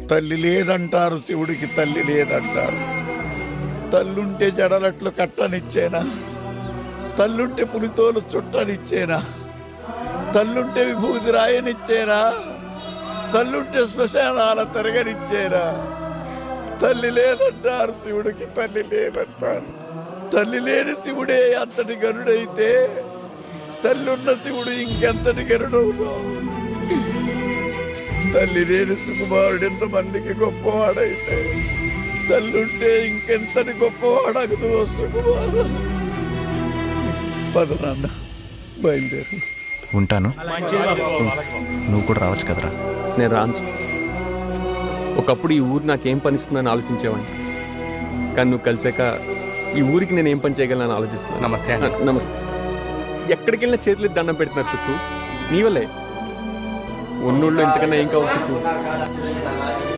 తల్లి లేదంటారు, శివుడికి తల్లి లేదంటారు. తల్లుంటే జడలట్లు కట్టనిచ్చేనా? తల్లుంటే పులితోలు చుట్టనిచ్చేనా? తల్లుంటే విభూతి రాయనిచ్చేనా? తల్లుంటే శ్మశానాల తిరగనిచ్చేనా? తల్లి లేదంటారు, శివుడికి తల్లి లేదంటారు. తల్లి లేని శివుడే అంతటి గరుడైతే తల్లున్న శివుడు ఇంకెంతటి గరుడవును? తల్లి లేని సుకుమారుడు ఎంతమందికి గొప్పవాడైతే తల్లుంటే ఇంకెంతటి గొప్పవాడగదు సుకుమారు. పద నాన్న, బయలుదేరు. ఉంటాను. నువ్వు కూడా రావచ్చు కదరా. నేను రాను. ఒకప్పుడు ఈ ఊరు నాకేం పనిస్తుందని ఆలోచించేవాడిని, కానీ నువ్వు కలిసాక ఈ ఊరికి నేను ఏం పని చేయగలను ఆలోచిస్తున్నాను. నమస్తే. నమస్తే. ఎక్కడికి వెళ్ళినా చేతులు దండం పెడుతున్నారు చుట్టూ. నీ వల్లే ఉన్నోళ్ళు ఎంతకన్నా ఏం కావచ్చు.